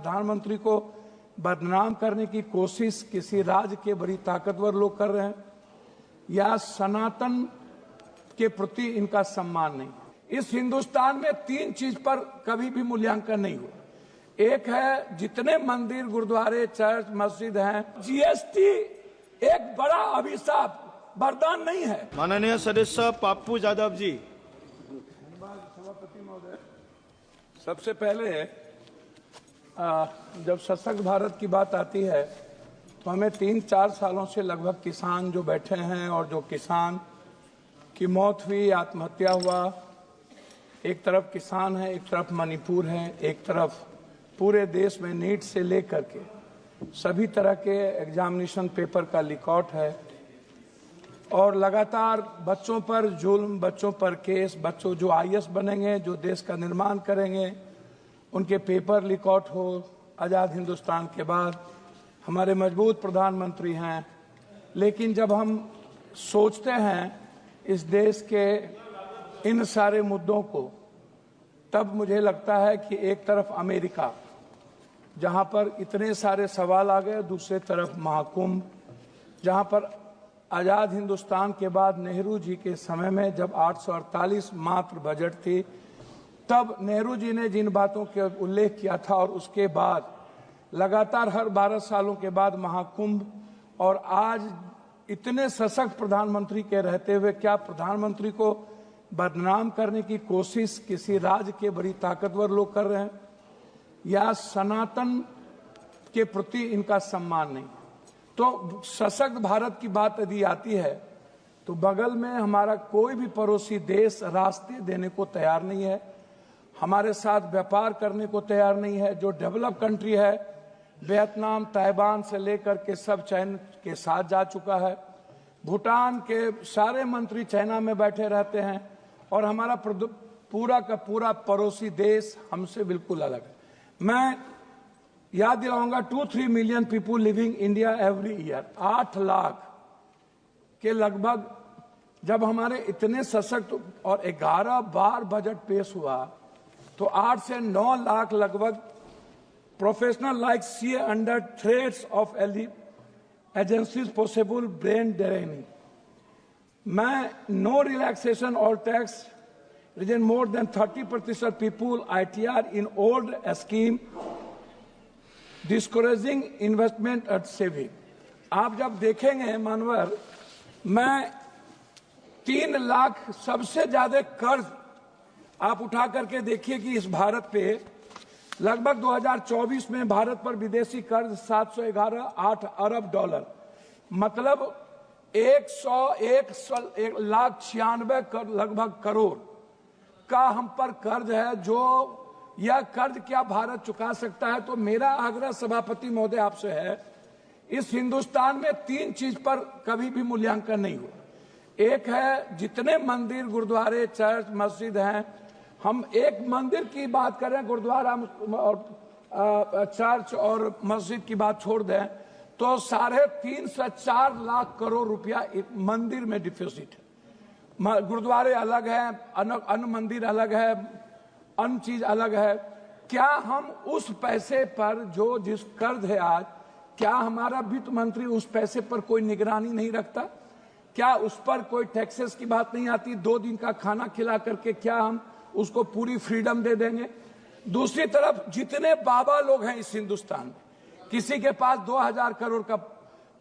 प्रधानमंत्री को बदनाम करने की कोशिश किसी राज्य के बड़ी ताकतवर लोग कर रहे हैं या सनातन के प्रति इनका सम्मान नहीं। इस हिंदुस्तान में तीन चीज पर कभी भी मूल्यांकन नहीं हुआ। एक है जितने मंदिर, गुरुद्वारे, चर्च, मस्जिद हैं, जीएसटी एक बड़ा अभिशाप, वरदान नहीं है। माननीय सदस्य पप्पू यादव जी। सभापति महोदय, सबसे पहले जब सशक्त भारत की बात आती है तो हमें 3-4 सालों से लगभग किसान जो बैठे हैं और जो किसान की मौत हुई, आत्महत्या हुआ, एक तरफ किसान है, एक तरफ मणिपुर है, एक तरफ पूरे देश में नीट से लेकर के सभी तरह के एग्जामिनेशन पेपर का लीकआउट है और लगातार बच्चों पर जुल्म, बच्चों पर केस, बच्चों जो आईएएस बनेंगे, जो देश का निर्माण करेंगे, उनके पेपर लीकआउट हो। आज़ाद हिंदुस्तान के बाद हमारे मजबूत प्रधानमंत्री हैं, लेकिन जब हम सोचते हैं इस देश के इन सारे मुद्दों को, तब मुझे लगता है कि एक तरफ अमेरिका, जहां पर इतने सारे सवाल आ गए, दूसरे तरफ महाकुंभ, जहां पर आज़ाद हिंदुस्तान के बाद नेहरू जी के समय में जब 848 मात्र बजट थी, तब नेहरू जी ने जिन बातों के उल्लेख किया था और उसके बाद लगातार हर 12 सालों के बाद महाकुंभ, और आज इतने सशक्त प्रधानमंत्री के रहते हुए क्या प्रधानमंत्री को बदनाम करने की कोशिश किसी राज्य के बड़ी ताकतवर लोग कर रहे हैं या सनातन के प्रति इनका सम्मान नहीं। तो सशक्त भारत की बात यदि आती है तो बगल में हमारा कोई भी पड़ोसी देश रास्ते देने को तैयार नहीं है, हमारे साथ व्यापार करने को तैयार नहीं है। जो डेवलप कंट्री है, वियतनाम, ताइवान से लेकर के सब चाइना के साथ जा चुका है। भूटान के सारे मंत्री चाइना में बैठे रहते हैं और हमारा पूरा का पूरा पड़ोसी देश हमसे बिल्कुल अलग है। मैं याद दिलाऊंगा 2-3 million people living India every year, 8 lakh के लगभग जब हमारे इतने सशक्त और 11 बार बजट पेश हुआ तो 8 से 9 लाख लगभग professional like CA under threats of agencies possible brain draining. मैं नो रिलैक्सेशन और tax reason more than 30% people ITR in old scheme discouraging investment and saving. आप जब देखेंगे मानवर, मैं 3 लाख सबसे ज्यादा कर्ज आप उठा करके देखिए कि इस भारत पे लगभग 2024 में भारत पर विदेशी कर्ज 711.8 अरब डॉलर, मतलब 1,96 लगभग करोड़ का हम पर कर्ज है। जो यह कर्ज क्या भारत चुका सकता है? तो मेरा आग्रह सभापति महोदय आपसे है, इस हिंदुस्तान में 3 चीज पर कभी भी मूल्यांकन नहीं हुआ। एक है जितने मंदिर, गुरुद्वारे, चर्च, मस्जिद हैं, हम एक मंदिर की बात करें, गुरुद्वारा और चर्च और मस्जिद की बात छोड़ दें तो 3.5 से 4 लाख करोड़ रुपया मंदिर में डिपॉजिट है। गुरुद्वारे अलग है, अन्य मंदिर अलग है, अन्य चीज अलग है। क्या हम उस पैसे पर जो जिस कर्ज है आज, क्या हमारा वित्त मंत्री उस पैसे पर कोई निगरानी नहीं रखता? क्या उस पर कोई टैक्सेस की बात नहीं आती? 2 दिन का खाना खिला करके क्या हम उसको पूरी फ्रीडम दे देंगे? दूसरी तरफ जितने बाबा लोग हैं इस हिंदुस्तान में, किसी के पास 2000 करोड़ का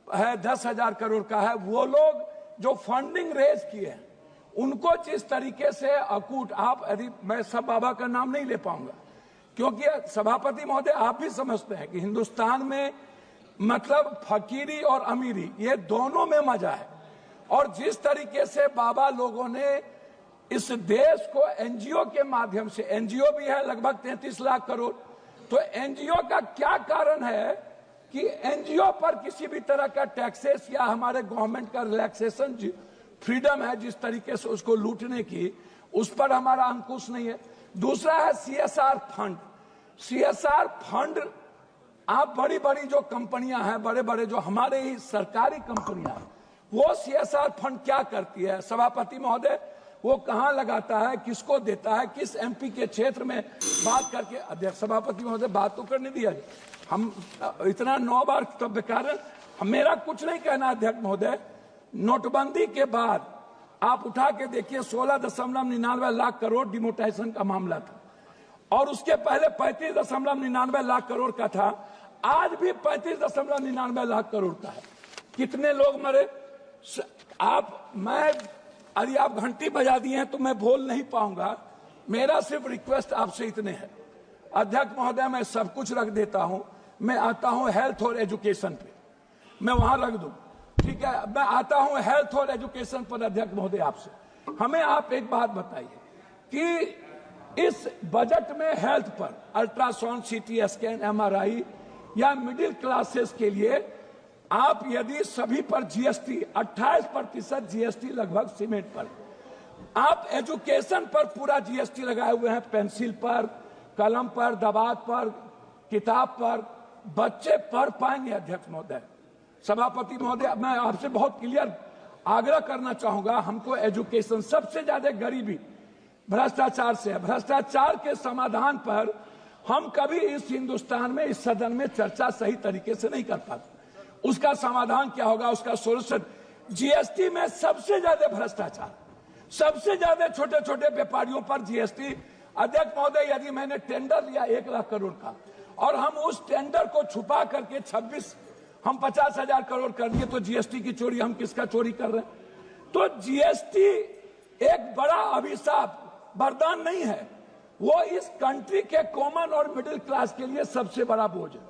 है, 10,000 करोड़ का है, वो लोग जो फंडिंग रेज किए हैं उनको जिस तरीके से अकूट, आप यदि मैं सब बाबा का नाम नहीं ले पाऊंगा क्योंकि सभापति महोदय आप भी समझते हैं कि हिंदुस्तान में मतलब फकीरी और अमीरी ये दोनों में मजा है। और जिस तरीके से बाबा लोगों ने इस देश को एनजीओ के माध्यम से, एनजीओ भी है लगभग 33 लाख करोड़, तो एनजीओ का क्या कारण है कि एनजीओ पर किसी भी तरह का टैक्सेस या हमारे गवर्नमेंट का रिलैक्सेशन फ्रीडम है जिस तरीके से उसको लूटने की, उस पर हमारा अंकुश नहीं है। दूसरा है CSR फंड। CSR फंड, आप बड़ी बड़ी जो कंपनियां हैं, बड़े बड़े जो हमारे ही सरकारी कंपनियां हैं, वो CSR फंड क्या करती है? सभापति महोदय, वो कहां लगाता है, किसको देता है, किस एमपी के क्षेत्र में बात करके। अध्यक्ष सभापति महोदय बात तो करने दिया। हम इतना 9 बार तब बेकार, मेरा कुछ नहीं कहना अध्यक्ष महोदय। नोटबंदी के बाद आप उठा के देखिए 16.99 लाख करोड़ डिमोनेटाइजेशन का मामला था, और उसके पहले 35.99 लाख करोड़ का था। आज भी 35.99 लाख करोड़ का है। कितने लोग मरे यदि आप घंटी बजा दिए हैं तो मैं बोल नहीं पाऊंगा। मेरा सिर्फ रिक्वेस्ट आपसे इतने है अध्यक्ष महोदय, मैं सब कुछ रख देता हूं, मैं आता हूं हेल्थ और एजुकेशन पे, मैं वहां रख दूं, ठीक है। मैं आता हूं हेल्थ और एजुकेशन पर अध्यक्ष महोदय आपसे, हमें आप एक बात बताइए कि इस बजट में हेल्थ पर अल्ट्रासाउंड, सीटी स्कैन, एमआरआई या मिडिल क्लासेस के लिए आप यदि सभी पर जीएसटी 28% जीएसटी लगभग सीमेंट पर, आप एजुकेशन पर पूरा जीएसटी लगाए हुए हैं, पेंसिल पर, कलम पर, दवात पर, किताब पर, बच्चे पढ़ पाएंगे। अध्यक्ष महोदय, सभापति महोदय, मैं आपसे बहुत क्लियर आग्रह करना चाहूंगा, हमको एजुकेशन, सबसे ज्यादा गरीबी भ्रष्टाचार से है। भ्रष्टाचार के समाधान पर हम कभी इस हिंदुस्तान में, इस सदन में चर्चा सही तरीके से नहीं कर पाते। उसका समाधान क्या होगा, उसका सोल्यूशन, जीएसटी में सबसे ज्यादा भ्रष्टाचार, सबसे ज्यादा छोटे छोटे व्यापारियों पर जीएसटी। अध्यक्ष महोदय, यदि मैंने टेंडर लिया 1 लाख करोड़ का और हम उस टेंडर को छुपा करके 50,000 करोड़ कर दिए, तो जीएसटी की चोरी, हम किसका चोरी कर रहे हैं? तो जीएसटी एक बड़ा अभिशाप, वरदान नहीं है, वो इस कंट्री के कॉमन और मिडिल क्लास के लिए सबसे बड़ा बोझ है।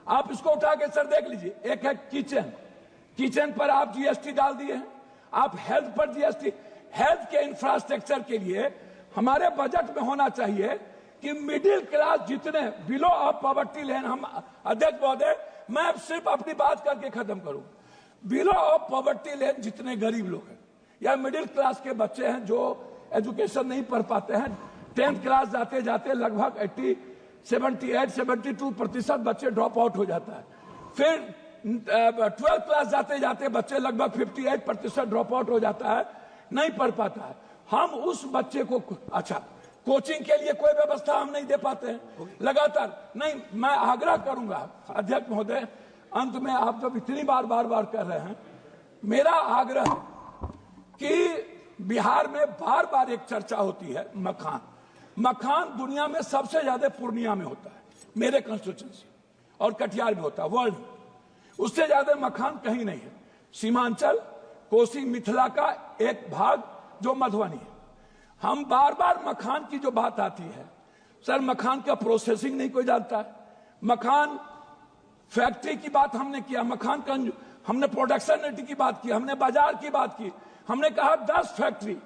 आप इसको उठा के सर देख लीजिए, एक है किचन पर आप जीएसटी डाल दिए हैं, आप हेल्थ पर जीएसटी। हेल्थ के इंफ्रास्ट्रक्चर के लिए हमारे बजट में होना चाहिए कि मिडिल क्लास जितने बिलो ऑफ पॉवर्टी लाइन, हम अध्यक्ष महोदय, मैं सिर्फ अपनी बात करके खत्म करूं, बिलो ऑफ पॉवर्टी लाइन जितने गरीब लोग हैं या मिडिल क्लास के बच्चे हैं जो एजुकेशन नहीं पढ़ पाते हैं, 10th क्लास जाते जाते लगभग 78-72% बच्चे ड्रॉप आउट हो जाता है। फिर 12th क्लास जाते जाते बच्चे लगभग 58% ड्रॉप आउट हो जाता है, नहीं पढ़ पाता है। हम उस बच्चे को, अच्छा, कोचिंग के लिए कोई व्यवस्था हम नहीं दे पाते हैं लगातार। नहीं, मैं आग्रह करूंगा अध्यक्ष महोदय, अंत में आप जब इतनी बार कर रहे हैं, मेरा आग्रह कि बिहार में बार एक चर्चा होती है मखान दुनिया में सबसे ज्यादा पूर्णिया में होता है, मेरे कंस्टिट्यूएंसी, और कटिहार में होता है, वर्ल्ड उससे ज्यादा मखान कहीं नहीं है। सीमांचल, कोसी, मिथिला का एक भाग जो मधुबनी है। हम बार मखान की जो बात आती है, सर मखान का प्रोसेसिंग नहीं कोई जानता है। मखान फैक्ट्री की बात हमने किया, मखान का हमने प्रोडक्शन की बात की, हमने बाजार की बात की, हमने कहा 10 फैक्ट्री,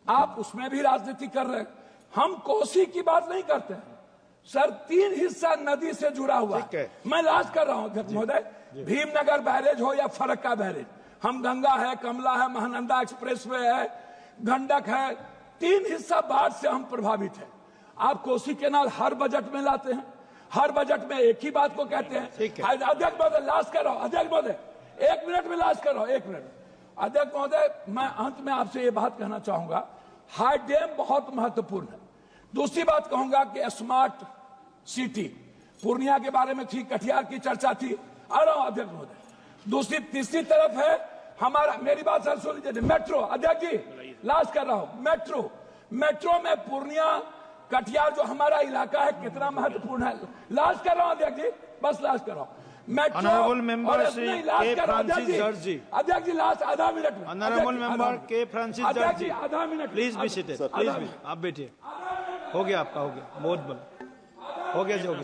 आप उसमें भी राजनीति कर रहे हैं। हम कोसी की बात नहीं करते हैं सर, 3 हिस्सा नदी से जुड़ा हुआ है। मैं लास्ट कर रहा हूं अध्यक्ष महोदय, भीमनगर बैरेज हो या फरक्का बैरेज, हम गंगा है, कमला है, महानंदा एक्सप्रेसवे है, गंडक है, 3 हिस्सा बाढ़ से हम प्रभावित हैं। आप कोसी केनाल हर बजट में लाते हैं, हर बजट में एक ही बात को कहते हैं। अध्यक्ष महोदय, लास्ट कर रहा हूं अध्यक्ष महोदय, 1 मिनट में लास्ट कर रहा हूं, 1 मिनट। अध्यक्ष महोदय, मैं अंत में आपसे ये बात कहना चाहूंगा, हाई डैम बहुत महत्वपूर्ण है। दूसरी बात कहूंगा कि स्मार्ट सिटी, पूर्णिया के बारे में थी, कटिहार की चर्चा थी, आ रहा हूं अध्यक्ष महोदय। तीसरी तरफ है हमारा, मेरी बात सर सुन लीजिए, मेट्रो। अध्यक्ष जी, लास्ट कर रहा हूं, मेट्रो में पूर्णिया, कटिहार जो हमारा इलाका है कितना महत्वपूर्ण है। लास्ट कर रहा हूं अध्यक्ष जी, बस लास्ट कर रहा हूं। Honorable member Shri K. Francis Judge ji. अध्यक्ष जी, लास्ट आधा मिनट में। Honorable member K. Francis Judge ji. आधा minute. Please be seated. Please be. आप बैठिए। हो गया आपका, हो गया, बहुत बड़ा हो गया जी, हो गया।